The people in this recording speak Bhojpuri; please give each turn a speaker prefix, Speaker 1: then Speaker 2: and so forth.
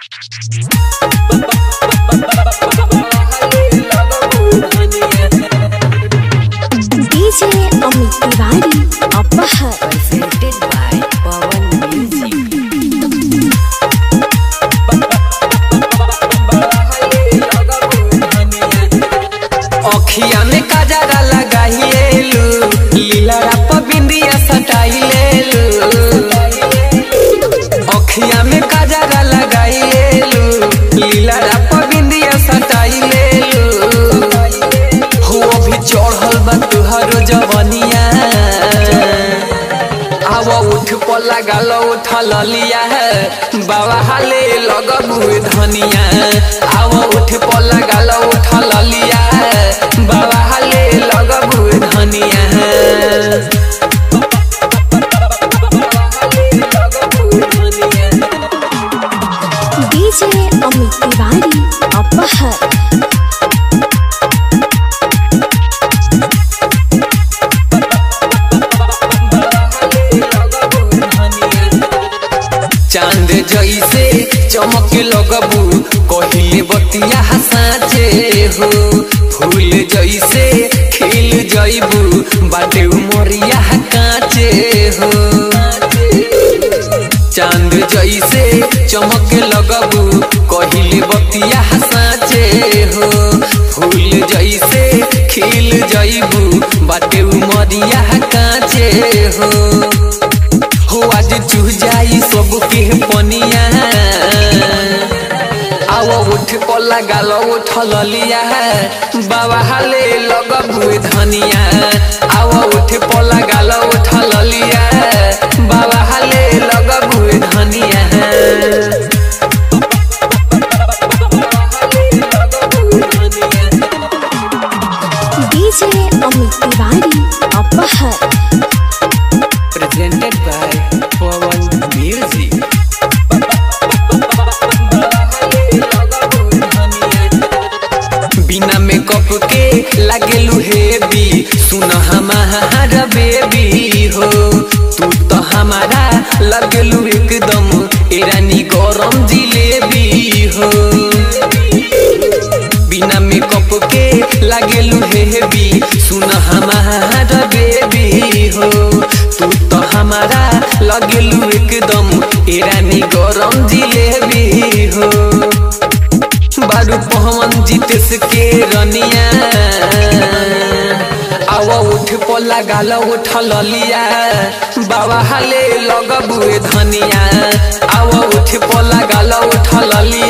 Speaker 1: DJ Amit Tiwari Apahar
Speaker 2: presented by Pawan Music।
Speaker 3: अखिया में काजरा लगाइलेलू, लीला राप बिंदिया सटाइलेलू। अखिया में काजरा लगाइलेलू, लीला राप बिंदिया सटाइलेलू। हो भी चढ़ल बा तुहरो जवनिया, आव उठ पर लगाल उठल लिया बाबा हाले लगबू धनिया। आव उठ पर लगाल उठल लिया बाबा हाले लगबू धनिया।
Speaker 1: DJ Amit Tiwari Apahar
Speaker 3: चांद जैसे चमक लगबू कहिले बतिया साँचे हो। फूल जैसे खिल जैबू बाटे उमरिया काचे हो। चांद जैसे चमक लगबू कहिले बतिया साँचे हो। फूल जैसे खिल जैबू बाटे उमरिया काचे हो। आज चूह जाई सबके पनिया, आव उठ पर लगाल उठल लिया बाबा हाले लगबू धनिया। आव उठ पर लगाल उठल लिया बाबा हाले लगबू धनिया।
Speaker 1: DJ Amit Tiwari Apahar
Speaker 3: presented by Pawan Music। बिना मेकअप के लागेलू हेवी, सुन हमारा बेबी हो। तू तो हमारा लगेलू एकदम एरानी गरम जिलेबी हो। बिना मेकअप के लागेलू हेवी, सुन हमारा बेबी हो। तू तो हमारा लगेलू एकदम एरानी गरम जिलेबी हो। बारू पवन जीतेश के रनिया, आव उठ पर लगाल उठल लिया बाबा हाले लगबू धनिया। आव उठ पर लगाल उठल लिया।